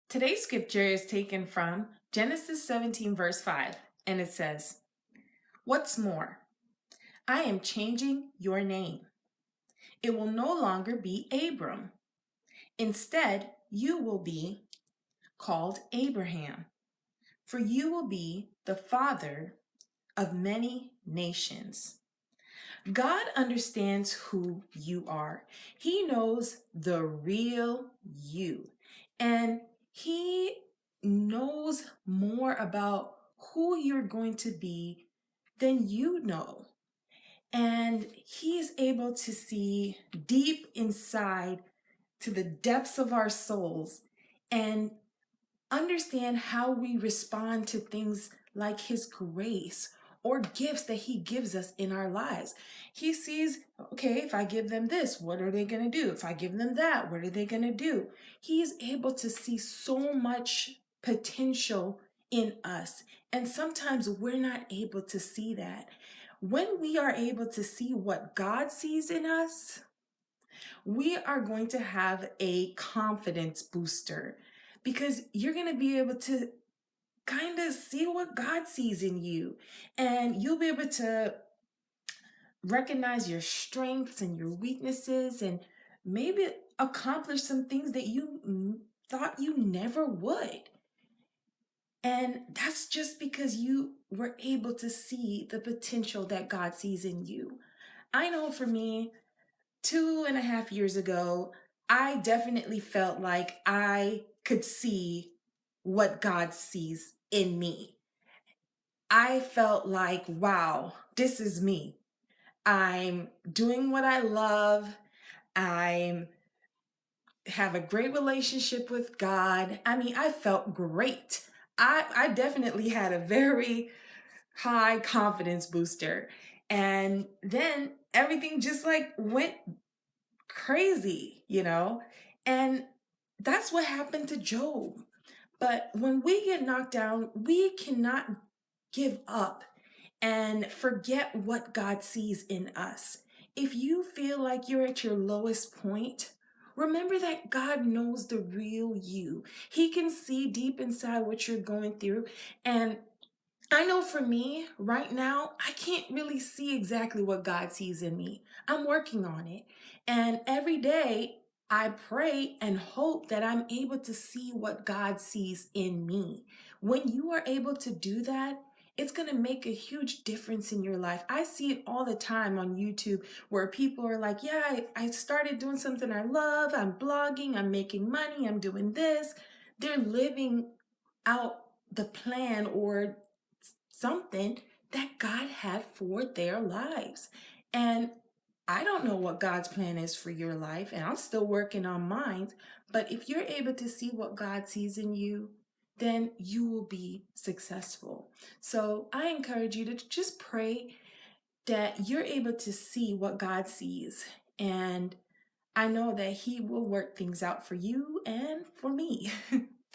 Today's scripture is taken from Genesis 17, verse 5, and it says, "What's more, I am changing your name. It will no longer be Abram. Instead, you will be called Abraham, for you will be the father of many nations." God understands who you are. He knows the real you. And He knows more about who you're going to be than you know. And He is able to see deep inside to the depths of our souls and understand how we respond to things like His grace or gifts that He gives us in our lives. He sees, okay, if I give them this, what are they going to do? If I give them that, what are they going to do? He is able to see so much potential in us. And sometimes we're not able to see that. When we are able to see what God sees in us, we are going to have a confidence booster because you're going to be able to kind of see what God sees in you, and you'll be able to recognize your strengths and your weaknesses and maybe accomplish some things that you thought you never would. And that's just because you were able to see the potential that God sees in you. I know for me, 2.5 years ago, I definitely felt like I could see what God sees in me. I felt like, wow, this is me. I'm doing what I love. I have a great relationship with God. I mean, I felt great. I definitely had a very high confidence booster. And then everything just like went crazy. And that's what happened to Job. But when we get knocked down, we cannot give up and forget what God sees in us. If you feel like you're at your lowest point, remember that God knows the real you. He can see deep inside what you're going through. And I know for me, right now, I can't really see exactly what God sees in me. I'm working on it. And every day, I pray and hope that I'm able to see what God sees in me. When you are able to do that, it's going to make a huge difference in your life. I see it all the time on YouTube where people are like, yeah, I started doing something I love. I'm blogging. I'm making money. I'm doing this. They're living out the plan or something that God had for their lives. And I don't know what God's plan is for your life, and I'm still working on mine. But if you're able to see what God sees in you, then you will be successful. So I encourage you to just pray that you're able to see what God sees. And I know that He will work things out for you and for me.